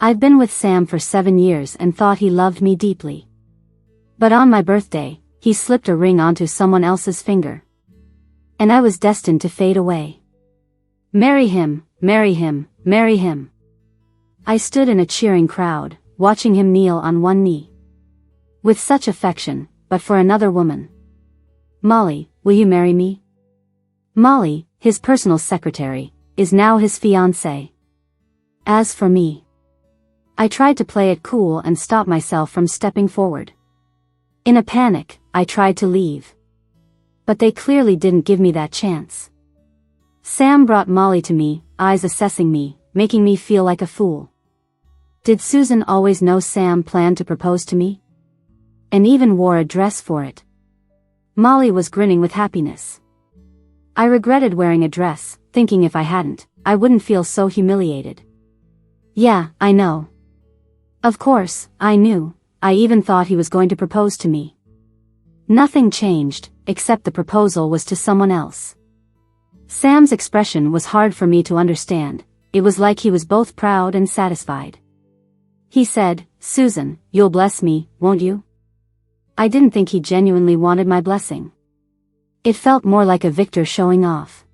I've been with Sam for 7 years and thought he loved me deeply. But on my birthday, he slipped a ring onto someone else's finger. And I was destined to fade away. Marry him, marry him, marry him. I stood in a cheering crowd, watching him kneel on one knee. With such affection, but for another woman. Molly, will you marry me? Molly, his personal secretary, is now his fiancée. As for me, I tried to play it cool and stop myself from stepping forward. In a panic, I tried to leave. But they clearly didn't give me that chance. Sam brought Molly to me, eyes assessing me, making me feel like a fool. Did Susan always know Sam planned to propose to me? And even wore a dress for it. Molly was grinning with happiness. I regretted wearing a dress, thinking if I hadn't, I wouldn't feel so humiliated. Yeah, I know. Of course, I knew. I even thought he was going to propose to me. Nothing changed, except the proposal was to someone else. Sam's expression was hard for me to understand. It was like he was both proud and satisfied. He said, "Susan, you'll bless me, won't you?" I didn't think he genuinely wanted my blessing. It felt more like a victor showing off.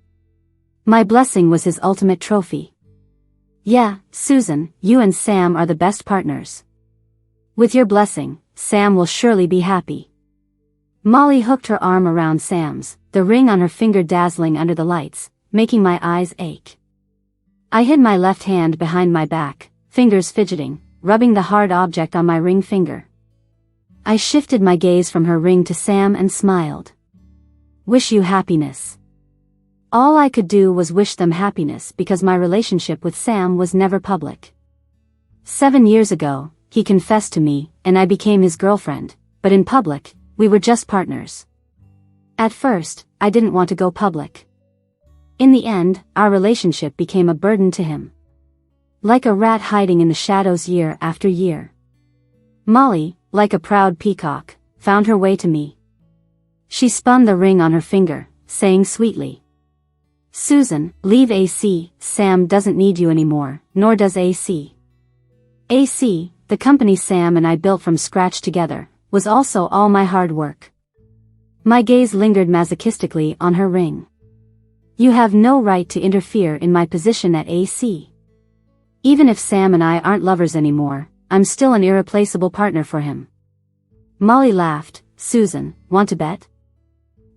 My blessing was his ultimate trophy. Yeah, Susan, you and Sam are the best partners. With your blessing, Sam will surely be happy. Molly hooked her arm around Sam's, the ring on her finger dazzling under the lights, making my eyes ache. I hid my left hand behind my back, fingers fidgeting, rubbing the hard object on my ring finger. I shifted my gaze from her ring to Sam and smiled. Wish you happiness. All I could do was wish them happiness because my relationship with Sam was never public. 7 years ago, he confessed to me, and I became his girlfriend, but in public, we were just partners. At first, I didn't want to go public. In the end, our relationship became a burden to him. Like a rat hiding in the shadows year after year. Molly, like a proud peacock, found her way to me. She spun the ring on her finger, saying sweetly, "Susan, leave AC, Sam doesn't need you anymore, nor does AC. AC, the company Sam and I built from scratch together, was also all my hard work." My gaze lingered masochistically on her ring. You have no right to interfere in my position at AC. Even if Sam and I aren't lovers anymore, I'm still an irreplaceable partner for him. Molly laughed. Susan, want to bet?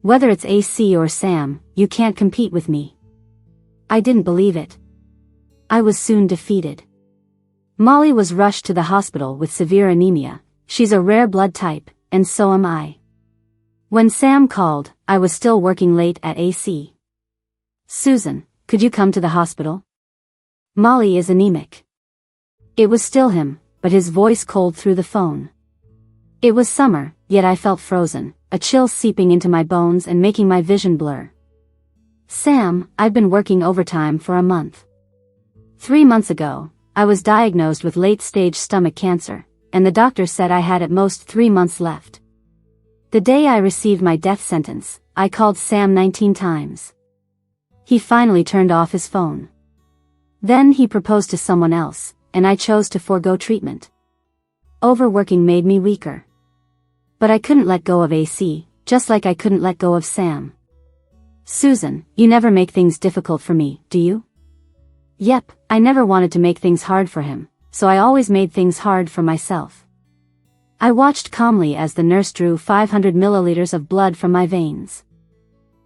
Whether it's AC or Sam, you can't compete with me. I didn't believe it. I was soon defeated. Molly was rushed to the hospital with severe anemia. She's a rare blood type, and so am I. When Sam called, I was still working late at AC. Susan, could you come to the hospital? Molly is anemic. It was still him, but his voice cold through the phone. It was summer, yet I felt frozen, a chill seeping into my bones and making my vision blur. Sam, I've been working overtime for a month. 3 months ago, I was diagnosed with late-stage stomach cancer, and the doctor said I had at most 3 months left. The day I received my death sentence, I called Sam 19 times. He finally turned off his phone. Then he proposed to someone else, and I chose to forego treatment. Overworking made me weaker. But I couldn't let go of AC, just like I couldn't let go of Sam. Susan, you never make things difficult for me, do you? Yep, I never wanted to make things hard for him, so I always made things hard for myself. I watched calmly as the nurse drew 500 milliliters of blood from my veins.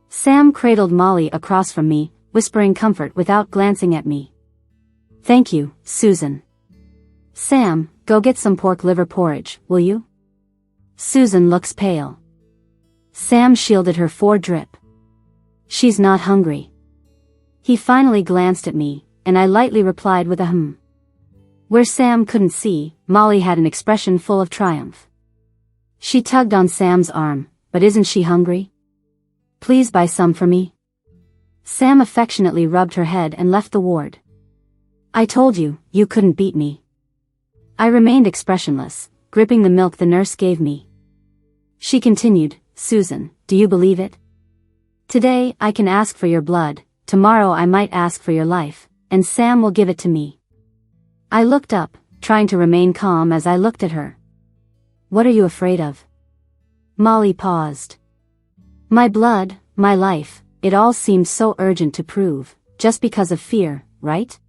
Sam cradled Molly across from me, whispering comfort without glancing at me. Thank you, Susan. Sam, go get some pork liver porridge, will you? Susan looks pale. Sam shielded her drip. She's not hungry. He finally glanced at me, and I lightly replied with a Where Sam couldn't see, Molly had an expression full of triumph. She tugged on Sam's arm. But isn't she hungry? Please buy some for me. Sam affectionately rubbed her head and left the ward. I told you, you couldn't beat me. I remained expressionless, gripping the milk the nurse gave me. She continued, Susan, do you believe it? Today, I can ask for your blood, tomorrow I might ask for your life, and Sam will give it to me. I looked up, trying to remain calm as I looked at her. What are you afraid of? Molly paused. My blood, my life, it all seemed so urgent to prove, just because of fear, right?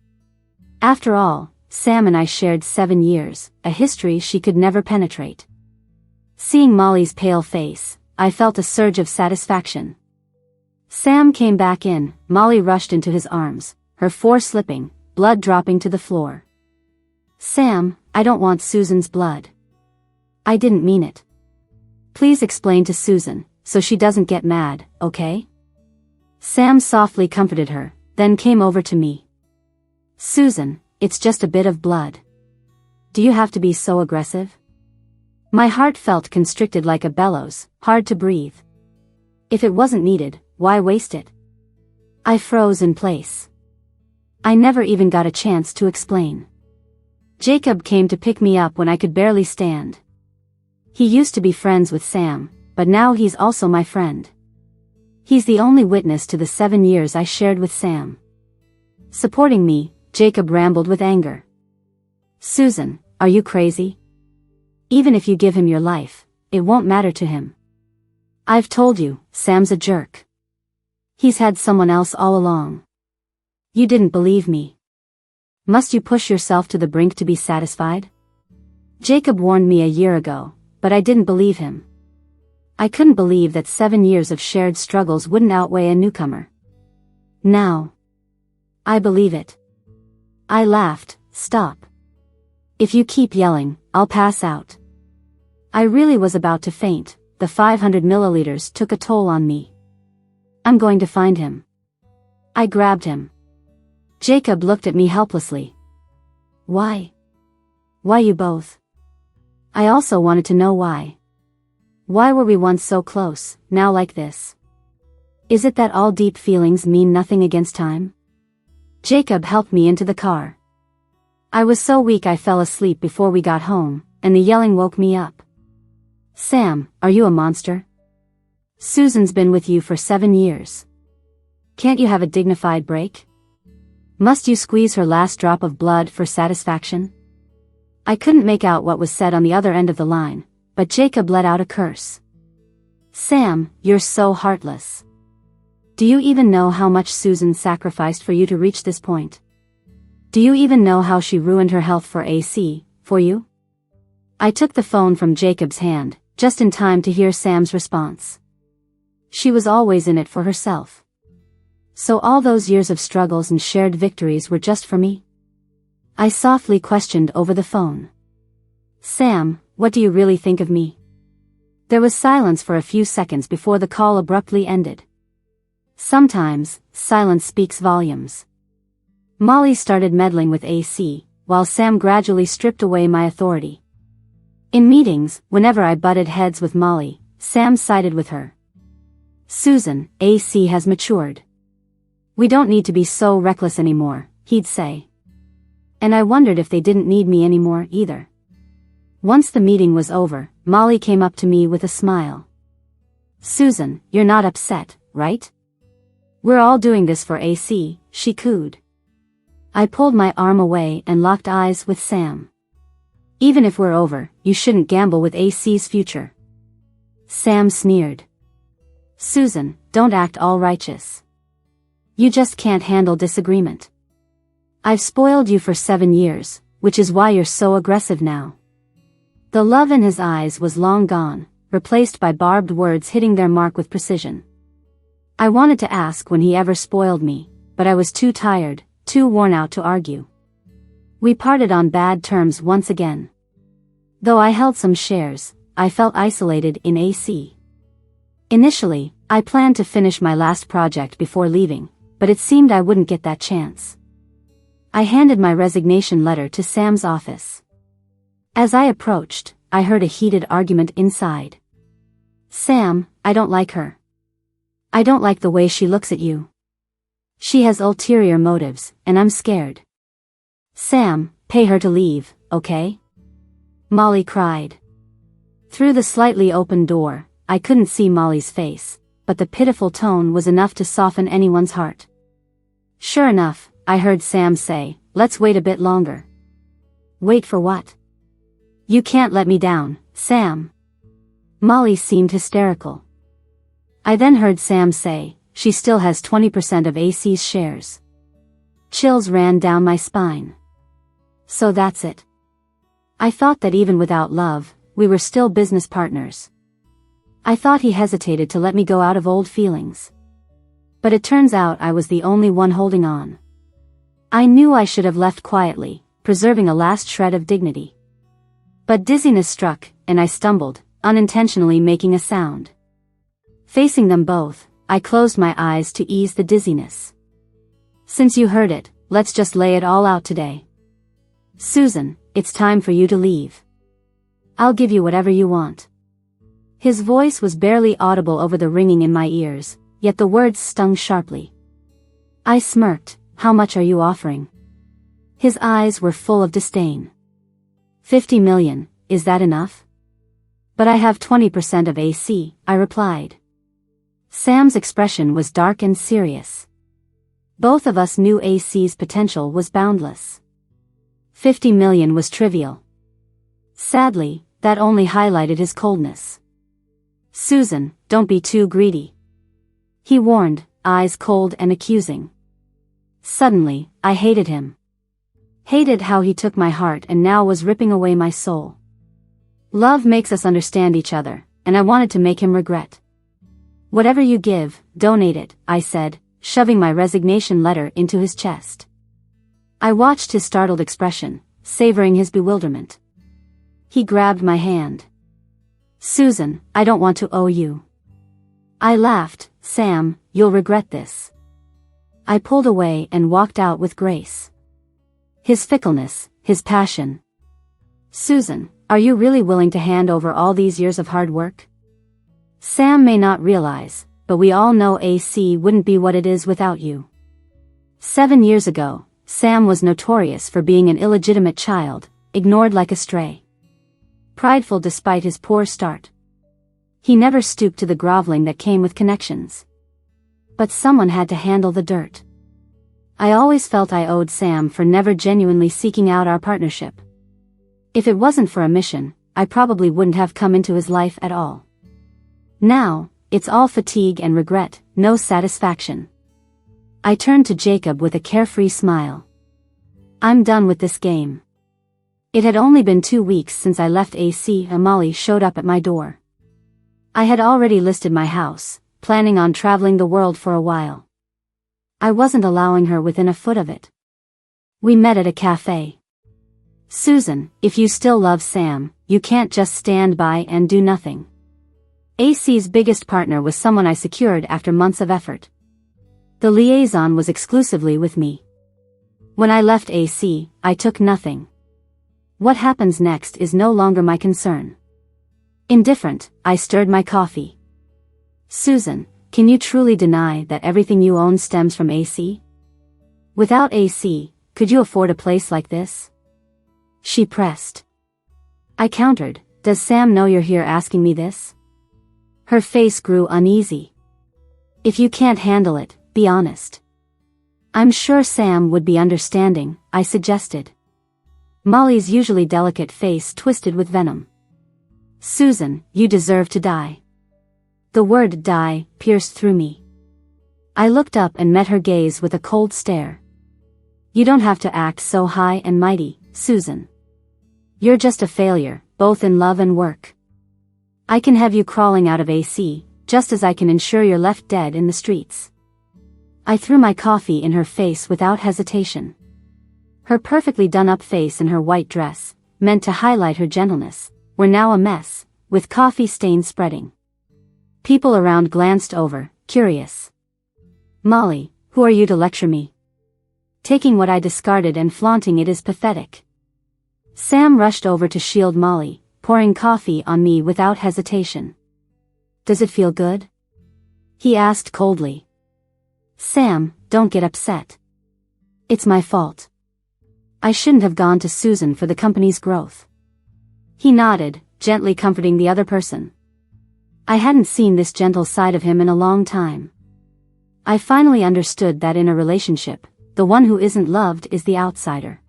After all, Sam and I shared 7 years, a history she could never penetrate. Seeing Molly's pale face, I felt a surge of satisfaction. Sam came back in, Molly rushed into his arms, her fore slipping, blood dropping to the floor. Sam, I don't want Susan's blood. I didn't mean it. Please explain to Susan, so she doesn't get mad, okay? Sam softly comforted her, then came over to me. Susan, it's just a bit of blood. Do you have to be so aggressive? My heart felt constricted like a bellows, hard to breathe. If it wasn't needed, why waste it? I froze in place. I never even got a chance to explain. Jacob came to pick me up when I could barely stand. He used to be friends with Sam, but now he's also my friend. He's the only witness to the 7 years I shared with Sam. Supporting me, Jacob rambled with anger. Susan, are you crazy? Even if you give him your life, it won't matter to him. I've told you, Sam's a jerk. He's had someone else all along. You didn't believe me. Must you push yourself to the brink to be satisfied? Jacob warned me a year ago, but I didn't believe him. I couldn't believe that 7 years of shared struggles wouldn't outweigh a newcomer. Now, I believe it. I laughed. Stop. If you keep yelling, I'll pass out. I really was about to faint. The 500 milliliters took a toll on me. I'm going to find him. I grabbed him. Jacob looked at me helplessly. Why? Why you both? I also wanted to know why. Why were we once so close, now like this? Is it that all deep feelings mean nothing against time? Jacob helped me into the car. I was so weak I fell asleep before we got home, and the yelling woke me up. Sam, are you a monster? Susan's been with you for 7 years. Can't you have a dignified break? Must you squeeze her last drop of blood for satisfaction? I couldn't make out what was said on the other end of the line, but Jacob let out a curse. Sam, you're so heartless. Do you even know how much Susan sacrificed for you to reach this point? Do you even know how she ruined her health for AC, for you? I took the phone from Jacob's hand, just in time to hear Sam's response. She was always in it for herself. So all those years of struggles and shared victories were just for me? I softly questioned over the phone. Sam, what do you really think of me? There was silence for a few seconds before the call abruptly ended. Sometimes, silence speaks volumes. Molly started meddling with AC, while Sam gradually stripped away my authority. In meetings, whenever I butted heads with Molly, Sam sided with her. Susan, AC has matured. We don't need to be so reckless anymore, he'd say. And I wondered if they didn't need me anymore either. Once the meeting was over, Molly came up to me with a smile. Susan, you're not upset, right? We're all doing this for AC, she cooed. I pulled my arm away and locked eyes with Sam. Even if we're over, you shouldn't gamble with AC's future. Sam sneered. Susan, don't act all righteous. You just can't handle disagreement. I've spoiled you for 7 years, which is why you're so aggressive now. The love in his eyes was long gone, replaced by barbed words hitting their mark with precision. I wanted to ask when he ever spoiled me, but I was too tired, too worn out to argue. We parted on bad terms once again. Though I held some shares, I felt isolated in AC. Initially, I planned to finish my last project before leaving, but it seemed I wouldn't get that chance. I handed my resignation letter to Sam's office. As I approached, I heard a heated argument inside. Sam, I don't like her. I don't like the way she looks at you. She has ulterior motives, and I'm scared. Sam, pay her to leave, okay? Molly cried. Through the slightly open door, I couldn't see Molly's face, but the pitiful tone was enough to soften anyone's heart. Sure enough, I heard Sam say, let's wait a bit longer. Wait for what? You can't let me down, Sam. Molly seemed hysterical. I then heard Sam say, she still has 20% of AC's shares. Chills ran down my spine. So that's it. I thought that even without love, we were still business partners. I thought he hesitated to let me go out of old feelings. But it turns out I was the only one holding on. I knew I should have left quietly, preserving a last shred of dignity. But dizziness struck, and I stumbled, unintentionally making a sound. Facing them both, I closed my eyes to ease the dizziness. Since you heard it, let's just lay it all out today. Susan, it's time for you to leave. I'll give you whatever you want. His voice was barely audible over the ringing in my ears, yet the words stung sharply. I smirked. How much are you offering? His eyes were full of disdain. 50 million, is that enough? But I have 20% of AC, I replied. Sam's expression was dark and serious. Both of us knew AC's potential was boundless. 50 million was trivial. Sadly, that only highlighted his coldness. Susan, don't be too greedy. He warned, eyes cold and accusing. Suddenly, I hated him. Hated how he took my heart and now was ripping away my soul. Love makes us understand each other, and I wanted to make him regret. Whatever you give, donate it, I said, shoving my resignation letter into his chest. I watched his startled expression, savoring his bewilderment. He grabbed my hand. Susan, I don't want to owe you. I laughed. Sam, you'll regret this. I pulled away and walked out with grace. His fickleness, his passion. Susan, are you really willing to hand over all these years of hard work? Sam may not realize, but we all know AC wouldn't be what it is without you. 7 years ago, Sam was notorious for being an illegitimate child, ignored like a stray. Prideful despite his poor start. He never stooped to the groveling that came with connections. But someone had to handle the dirt. I always felt I owed Sam for never genuinely seeking out our partnership. If it wasn't for a mission, I probably wouldn't have come into his life at all. Now, it's all fatigue and regret, no satisfaction. I turned to Jacob with a carefree smile. I'm done with this game. It had only been 2 weeks since I left AC and Molly showed up at my door. I had already listed my house, planning on traveling the world for a while. I wasn't allowing her within a foot of it. We met at a cafe. Susan, if you still love Sam, you can't just stand by and do nothing. AC's biggest partner was someone I secured after months of effort. The liaison was exclusively with me. When I left AC, I took nothing. What happens next is no longer my concern. Indifferent, I stirred my coffee. Susan, can you truly deny that everything you own stems from AC? Without AC, could you afford a place like this? She pressed. I countered, does Sam know you're here asking me this? Her face grew uneasy. If you can't handle it, be honest. I'm sure Sam would be understanding, I suggested. Molly's usually delicate face twisted with venom. Susan, you deserve to die. The word die pierced through me. I looked up and met her gaze with a cold stare. You don't have to act so high and mighty, Susan. You're just a failure, both in love and work. I can have you crawling out of AC, just as I can ensure you're left dead in the streets. I threw my coffee in her face without hesitation. Her perfectly done-up face in her white dress, meant to highlight her gentleness, were now a mess, with coffee stains spreading. People around glanced over, curious. Molly, who are you to lecture me? Taking what I discarded and flaunting it is pathetic. Sam rushed over to shield Molly, pouring coffee on me without hesitation. Does it feel good? He asked coldly. Sam, don't get upset. It's my fault. I shouldn't have gone to Susan for the company's growth. He nodded, gently comforting the other person. I hadn't seen this gentle side of him in a long time. I finally understood that in a relationship, the one who isn't loved is the outsider.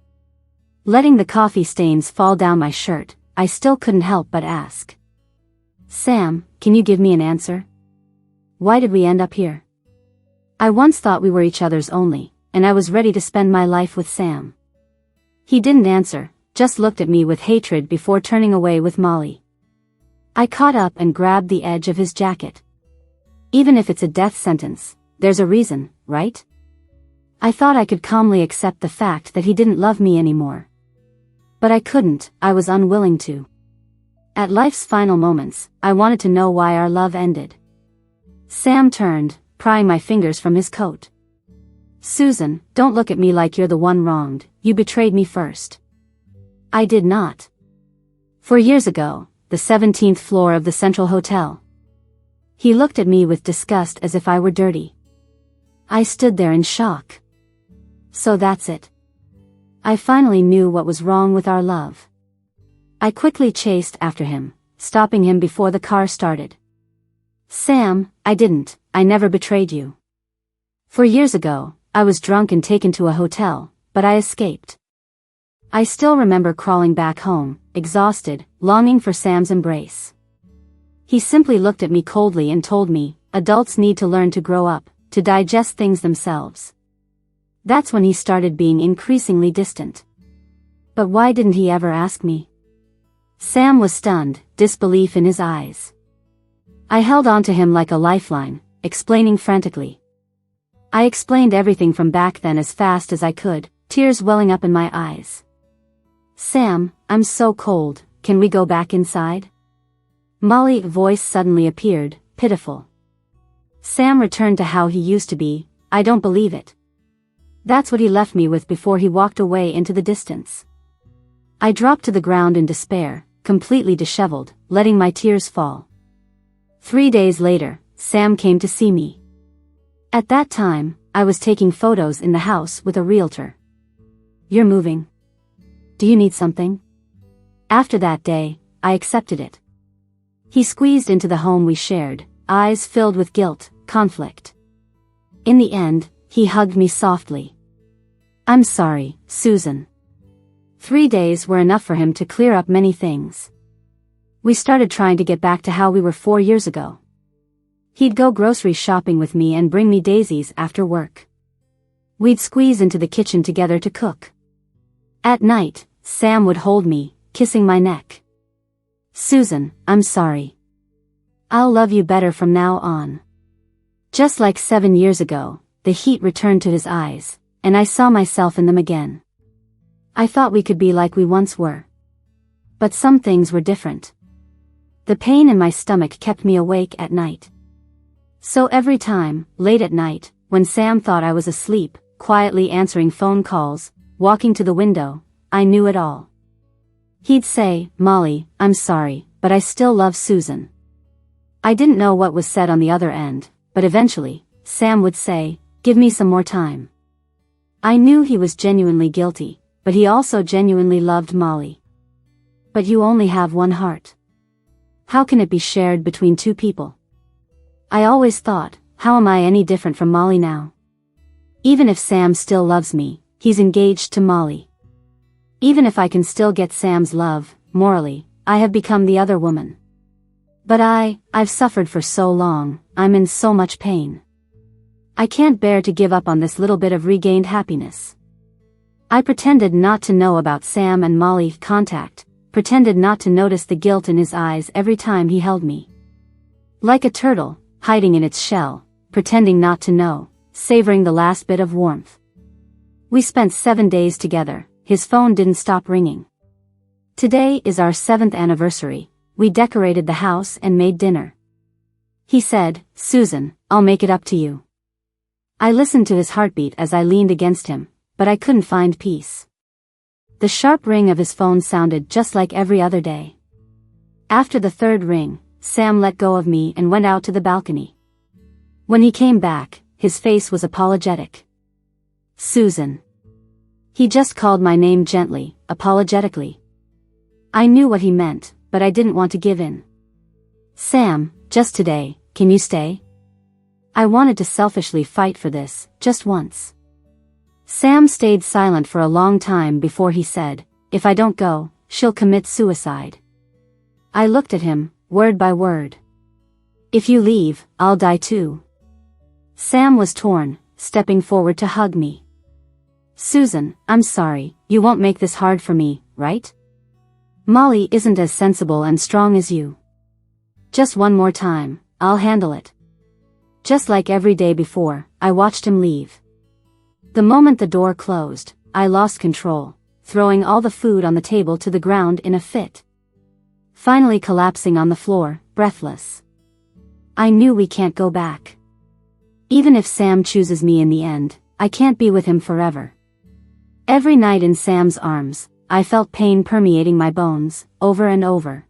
Letting the coffee stains fall down my shirt, I still couldn't help but ask. Sam, can you give me an answer? Why did we end up here? I once thought we were each other's only, and I was ready to spend my life with Sam. He didn't answer, just looked at me with hatred before turning away with Molly. I caught up and grabbed the edge of his jacket. Even if it's a death sentence, there's a reason, right? I thought I could calmly accept the fact that he didn't love me anymore. But I couldn't, I was unwilling to. At life's final moments, I wanted to know why our love ended. Sam turned, prying my fingers from his coat. Susan, don't look at me like you're the one wronged, you betrayed me first. I did not. 4 years ago, the 17th floor of the Central Hotel. He looked at me with disgust as if I were dirty. I stood there in shock. So that's it. I finally knew what was wrong with our love. I quickly chased after him, stopping him before the car started. Sam, I never betrayed you. 4 years ago, I was drunk and taken to a hotel, but I escaped. I still remember crawling back home, exhausted, longing for Sam's embrace. He simply looked at me coldly and told me, adults need to learn to grow up, to digest things themselves. That's when he started being increasingly distant. But why didn't he ever ask me? Sam was stunned, disbelief in his eyes. I held on to him like a lifeline, explaining frantically. I explained everything from back then as fast as I could, tears welling up in my eyes. Sam, I'm so cold, can we go back inside? Molly's voice suddenly appeared, pitiful. Sam returned to how he used to be, I don't believe it. That's what he left me with before he walked away into the distance. I dropped to the ground in despair, completely disheveled, letting my tears fall. 3 days later, Sam came to see me. At that time, I was taking photos in the house with a realtor. You're moving. Do you need something? After that day, I accepted it. He squeezed into the home we shared, eyes filled with guilt, conflict. In the end, he hugged me softly. I'm sorry, Susan. 3 days were enough for him to clear up many things. We started trying to get back to how we were 4 years ago. He'd go grocery shopping with me and bring me daisies after work. We'd squeeze into the kitchen together to cook. At night, Sam would hold me, kissing my neck. Susan, I'm sorry. I'll love you better from now on. Just like 7 years ago, the heat returned to his eyes, and I saw myself in them again. I thought we could be like we once were. But some things were different. The pain in my stomach kept me awake at night. So every time, late at night, when Sam thought I was asleep, quietly answering phone calls, walking to the window, I knew it all. He'd say, Molly, I'm sorry, but I still love Susan. I didn't know what was said on the other end, but eventually, Sam would say, give me some more time. I knew he was genuinely guilty, but he also genuinely loved Molly. But you only have one heart. How can it be shared between two people? I always thought, how am I any different from Molly now? Even if Sam still loves me, he's engaged to Molly. Even if I can still get Sam's love, morally, I have become the other woman. But I've suffered for so long, I'm in so much pain. I can't bear to give up on this little bit of regained happiness. I pretended not to know about Sam and Molly's contact, pretended not to notice the guilt in his eyes every time he held me. Like a turtle, hiding in its shell, pretending not to know, savoring the last bit of warmth. We spent 7 days together, his phone didn't stop ringing. Today is our 7th anniversary, we decorated the house and made dinner. He said, Susan, I'll make it up to you. I listened to his heartbeat as I leaned against him, but I couldn't find peace. The sharp ring of his phone sounded just like every other day. After the 3rd ring, Sam let go of me and went out to the balcony. When he came back, his face was apologetic. Susan. He just called my name gently, apologetically. I knew what he meant, but I didn't want to give in. Sam, just today, can you stay? I wanted to selfishly fight for this, just once. Sam stayed silent for a long time before he said, if I don't go, she'll commit suicide. I looked at him, word by word. If you leave, I'll die too. Sam was torn, stepping forward to hug me. Susan, I'm sorry, you won't make this hard for me, right? Molly isn't as sensible and strong as you. Just one more time, I'll handle it. Just like every day before, I watched him leave. The moment the door closed, I lost control, throwing all the food on the table to the ground in a fit. Finally collapsing on the floor, breathless. I knew we can't go back. Even if Sam chooses me in the end, I can't be with him forever. Every night in Sam's arms, I felt pain permeating my bones, over and over.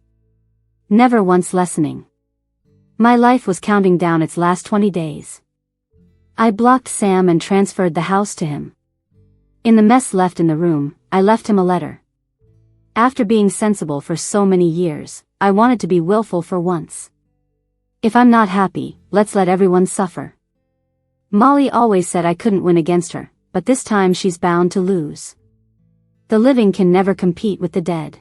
Never once lessening. My life was counting down its last 20 days. I blocked Sam and transferred the house to him. In the mess left in the room, I left him a letter. After being sensible for so many years, I wanted to be willful for once. If I'm not happy, let's let everyone suffer. Molly always said I couldn't win against her, but this time she's bound to lose. The living can never compete with the dead.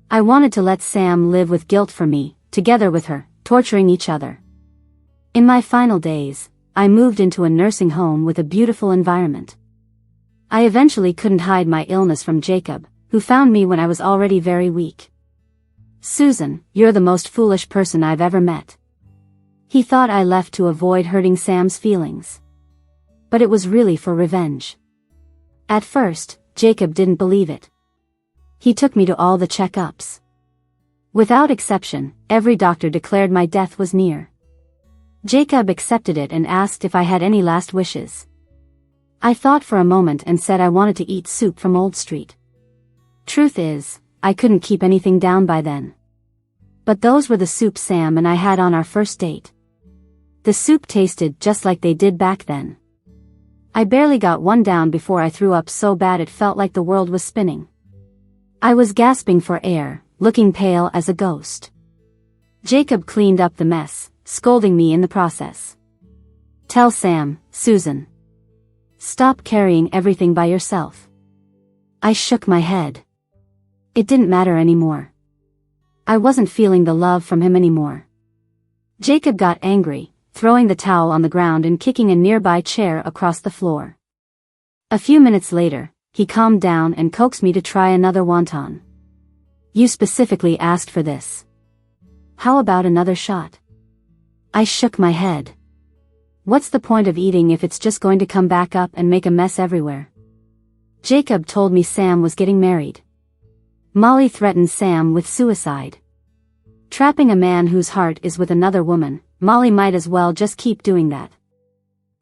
I wanted to let Sam live with guilt for me, together with her, torturing each other. In my final days, I moved into a nursing home with a beautiful environment. I eventually couldn't hide my illness from Jacob, who found me when I was already very weak. Susan, you're the most foolish person I've ever met. He thought I left to avoid hurting Sam's feelings. But it was really for revenge. At first, Jacob didn't believe it. He took me to all the checkups. Without exception, every doctor declared my death was near. Jacob accepted it and asked if I had any last wishes. I thought for a moment and said I wanted to eat soup from Old Street. Truth is, I couldn't keep anything down by then. But those were the soups Sam and I had on our first date. The soup tasted just like they did back then. I barely got one down before I threw up so bad it felt like the world was spinning. I was gasping for air, looking pale as a ghost. Jacob cleaned up the mess, scolding me in the process. Tell Sam, Susan. Stop carrying everything by yourself. I shook my head. It didn't matter anymore. I wasn't feeling the love from him anymore. Jacob got angry, throwing the towel on the ground and kicking a nearby chair across the floor. A few minutes later, he calmed down and coaxed me to try another wonton. You specifically asked for this. How about another shot? I shook my head. What's the point of eating if it's just going to come back up and make a mess everywhere? Jacob told me Sam was getting married. Molly threatened Sam with suicide. Trapping a man whose heart is with another woman, Molly might as well just keep doing that.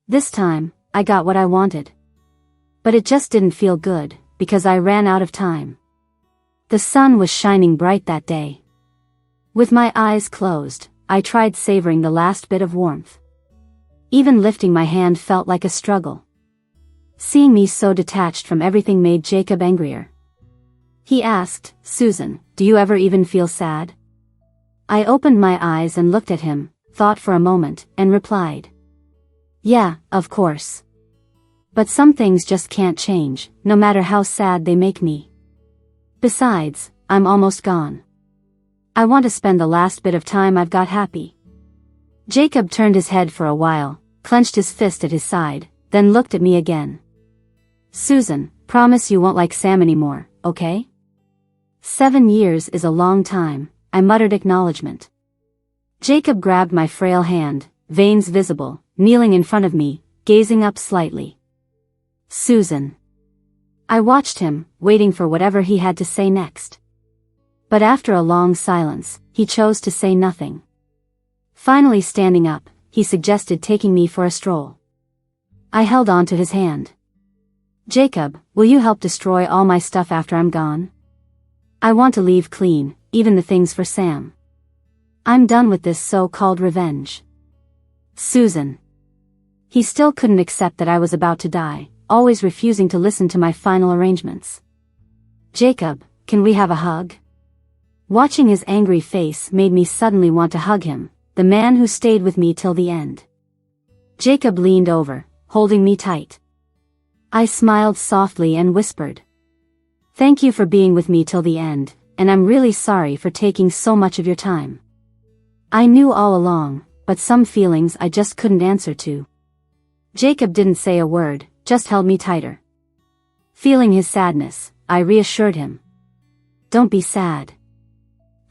This time, I got what I wanted. But it just didn't feel good, because I ran out of time. The sun was shining bright that day. With my eyes closed, I tried savoring the last bit of warmth. Even lifting my hand felt like a struggle. Seeing me so detached from everything made Jacob angrier. He asked, Susan, do you ever even feel sad? I opened my eyes and looked at him, thought for a moment, and replied. Yeah, of course. But some things just can't change, no matter how sad they make me. Besides, I'm almost gone. I want to spend the last bit of time I've got happy. Jacob turned his head for a while, clenched his fist at his side, then looked at me again. Susan, promise you won't like Sam anymore, okay? 7 years is a long time, I muttered acknowledgement. Jacob grabbed my frail hand, veins visible, kneeling in front of me, gazing up slightly. Susan. I watched him, waiting for whatever he had to say next. But after a long silence, he chose to say nothing. Finally standing up, he suggested taking me for a stroll. I held on to his hand. Jacob, will you help destroy all my stuff after I'm gone? I want to leave clean, even the things for Sam. I'm done with this so-called revenge. Susan. He still couldn't accept that I was about to die, always refusing to listen to my final arrangements. Jacob, can we have a hug? Watching his angry face made me suddenly want to hug him, the man who stayed with me till the end. Jacob leaned over, holding me tight. I smiled softly and whispered. Thank you for being with me till the end, and I'm really sorry for taking so much of your time. I knew all along, but some feelings I just couldn't answer to. Jacob didn't say a word, just held me tighter. Feeling his sadness, I reassured him. Don't be sad.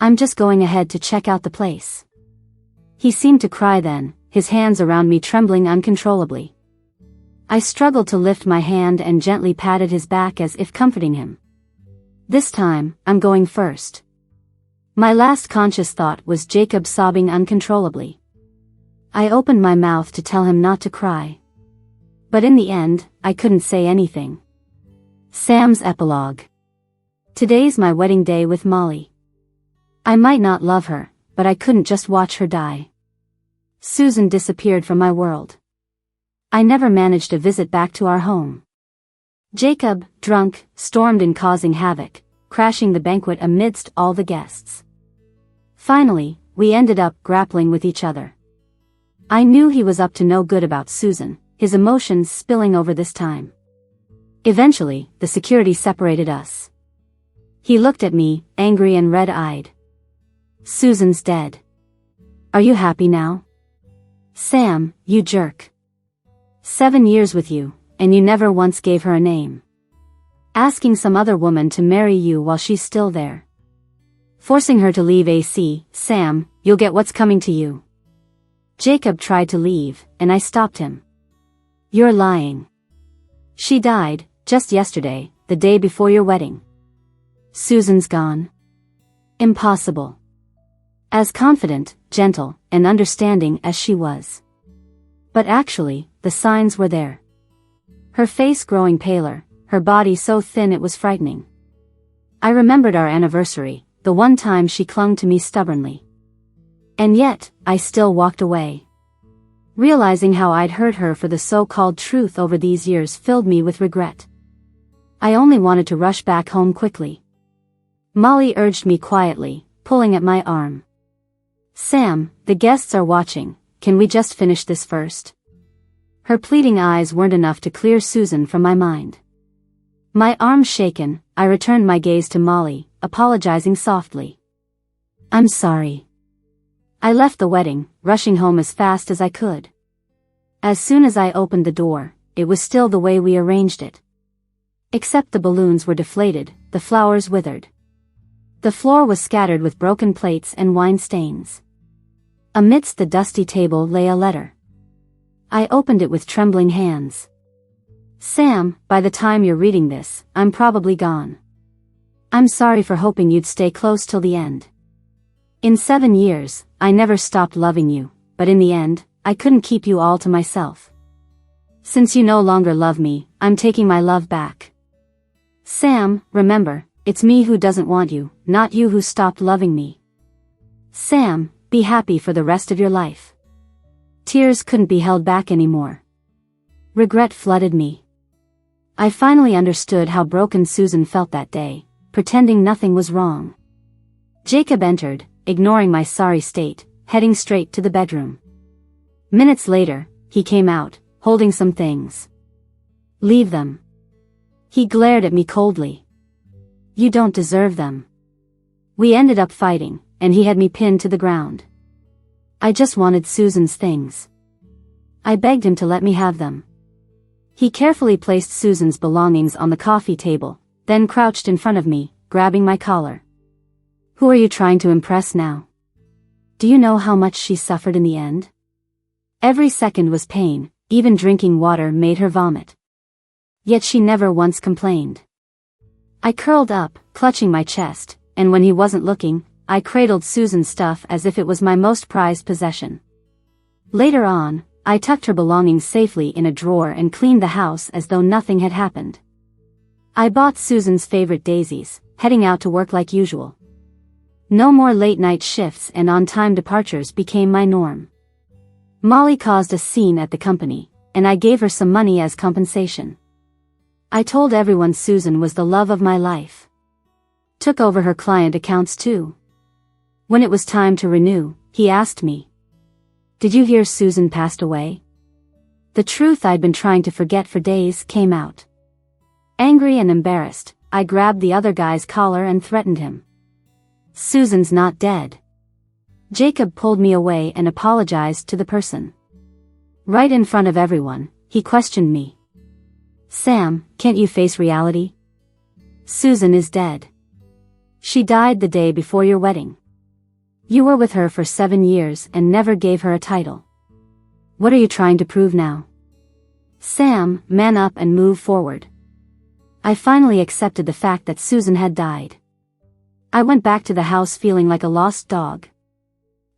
I'm just going ahead to check out the place. He seemed to cry then, his hands around me trembling uncontrollably. I struggled to lift my hand and gently patted his back as if comforting him. This time, I'm going first. My last conscious thought was Jacob sobbing uncontrollably. I opened my mouth to tell him not to cry. But in the end, I couldn't say anything. Sam's epilogue. Today's my wedding day with Molly. I might not love her, but I couldn't just watch her die. Susan disappeared from my world. I never managed a visit back to our home. Jacob, drunk, stormed in causing havoc, crashing the banquet amidst all the guests. Finally, we ended up grappling with each other. I knew he was up to no good about Susan, his emotions spilling over this time. Eventually, the security separated us. He looked at me, angry and red-eyed. Susan's dead. Are you happy now? Sam, you jerk. 7 years with you, and you never once gave her a name. Asking some other woman to marry you while she's still there. Forcing her to leave AC, Sam, you'll get what's coming to you. Jacob tried to leave, and I stopped him. You're lying. She died, just yesterday, the day before your wedding. Susan's gone. Impossible. As confident, gentle, and understanding as she was. But actually, the signs were there. Her face growing paler, her body so thin it was frightening. I remembered our anniversary, the one time she clung to me stubbornly. And yet, I still walked away. Realizing how I'd hurt her for the so-called truth over these years filled me with regret. I only wanted to rush back home quickly. Molly urged me quietly, pulling at my arm. Sam, the guests are watching, can we just finish this first? Her pleading eyes weren't enough to clear Susan from my mind. My arm shaken, I returned my gaze to Molly, apologizing softly. I'm sorry. I left the wedding, rushing home as fast as I could. As soon as I opened the door, it was still the way we arranged it. Except the balloons were deflated, the flowers withered. The floor was scattered with broken plates and wine stains. Amidst the dusty table lay a letter. I opened it with trembling hands. Sam, by the time you're reading this, I'm probably gone. I'm sorry for hoping you'd stay close till the end. In 7 years, I never stopped loving you, but in the end, I couldn't keep you all to myself. Since you no longer love me, I'm taking my love back. Sam, remember, it's me who doesn't want you, not you who stopped loving me. Sam, be happy for the rest of your life. Tears couldn't be held back anymore. Regret flooded me. I finally understood how broken Susan felt that day, pretending nothing was wrong. Jacob entered, ignoring my sorry state, heading straight to the bedroom. Minutes later, he came out, holding some things. Leave them. He glared at me coldly. You don't deserve them. We ended up fighting, and he had me pinned to the ground. I just wanted Susan's things. I begged him to let me have them. He carefully placed Susan's belongings on the coffee table, then crouched in front of me, grabbing my collar. Who are you trying to impress now? Do you know how much she suffered in the end? Every second was pain, even drinking water made her vomit. Yet she never once complained. I curled up, clutching my chest, and when he wasn't looking, I cradled Susan's stuff as if it was my most prized possession. Later on, I tucked her belongings safely in a drawer and cleaned the house as though nothing had happened. I bought Susan's favorite daisies, heading out to work like usual. No more late-night shifts and on-time departures became my norm. Molly caused a scene at the company, and I gave her some money as compensation. I told everyone Susan was the love of my life. Took over her client accounts too. When it was time to renew, he asked me, "Did you hear Susan passed away?" The truth I'd been trying to forget for days came out. Angry and embarrassed, I grabbed the other guy's collar and threatened him. "Susan's not dead." Jacob pulled me away and apologized to the person. Right in front of everyone, he questioned me. "Sam, can't you face reality? Susan is dead. She died the day before your wedding. You were with her for 7 years and never gave her a title. What are you trying to prove now? Sam, man up and move forward." I finally accepted the fact that Susan had died. I went back to the house feeling like a lost dog.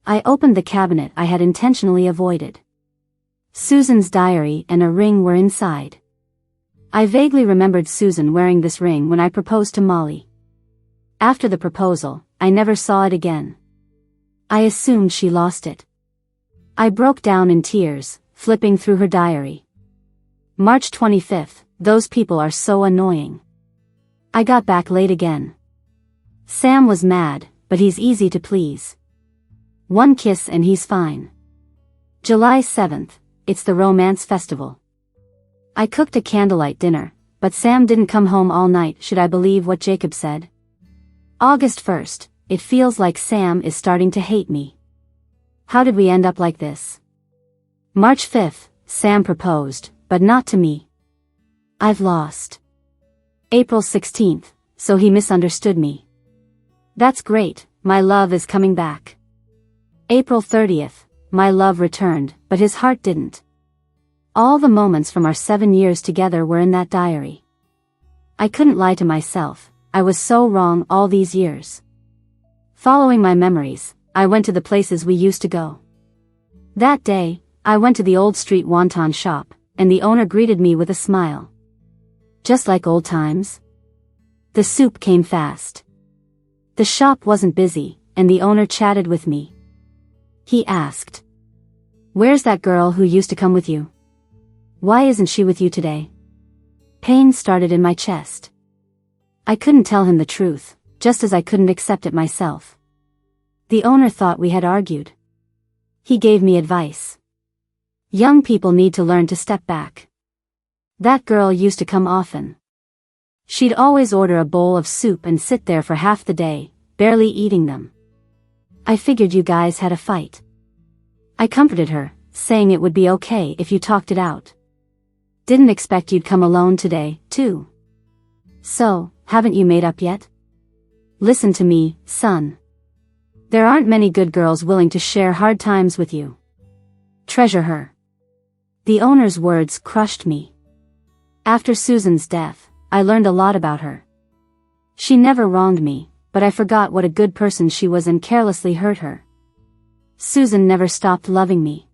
I opened the cabinet I had intentionally avoided. Susan's diary and a ring were inside. I vaguely remembered Susan wearing this ring when I proposed to Molly. After the proposal, I never saw it again. I assumed she lost it. I broke down in tears, flipping through her diary. March 25th, those people are so annoying. I got back late again. Sam was mad, but he's easy to please. One kiss and he's fine. July 7th, it's the romance festival. I cooked a candlelight dinner, but Sam didn't come home all night. Should I believe what Jacob said? August 1st, it feels like Sam is starting to hate me. How did we end up like this? March 5th, Sam proposed, but not to me. I've lost. April 16th, so he misunderstood me. That's great, my love is coming back. April 30th, my love returned, but his heart didn't. All the moments from our 7 years together were in that diary. I couldn't lie to myself, I was so wrong all these years. Following my memories, I went to the places we used to go. That day, I went to the old street wonton shop, and the owner greeted me with a smile. Just like old times? The soup came fast. The shop wasn't busy, and the owner chatted with me. He asked, "Where's that girl who used to come with you? Why isn't she with you today?" Pain started in my chest. I couldn't tell him the truth, just as I couldn't accept it myself. The owner thought we had argued. He gave me advice. Young people need to learn to step back. That girl used to come often. She'd always order a bowl of soup and sit there for half the day, barely eating them. I figured you guys had a fight. I comforted her, saying it would be okay if you talked it out. Didn't expect you'd come alone today, too. So, haven't you made up yet? Listen to me, son. There aren't many good girls willing to share hard times with you. Treasure her. The owner's words crushed me. After Susan's death, I learned a lot about her. She never wronged me, but I forgot what a good person she was and carelessly hurt her. Susan never stopped loving me.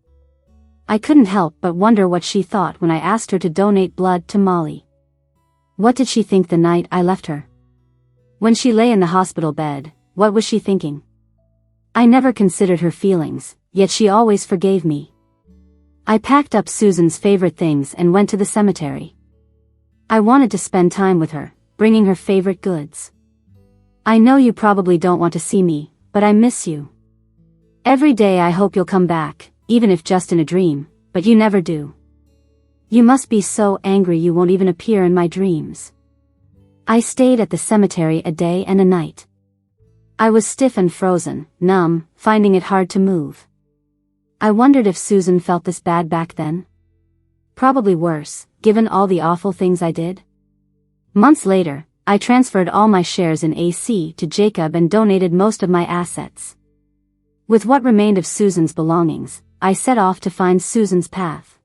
I couldn't help but wonder what she thought when I asked her to donate blood to Molly. What did she think the night I left her? When she lay in the hospital bed, what was she thinking? I never considered her feelings, yet she always forgave me. I packed up Susan's favorite things and went to the cemetery. I wanted to spend time with her, bringing her favorite goods. I know you probably don't want to see me, but I miss you. Every day I hope you'll come back, even if just in a dream, but you never do. You must be so angry you won't even appear in my dreams. I stayed at the cemetery a day and a night. I was stiff and frozen, numb, finding it hard to move. I wondered if Susan felt this bad back then. Probably worse, given all the awful things I did. Months later, I transferred all my shares in AC to Jacob and donated most of my assets. With what remained of Susan's belongings, I set off to find Susan's path.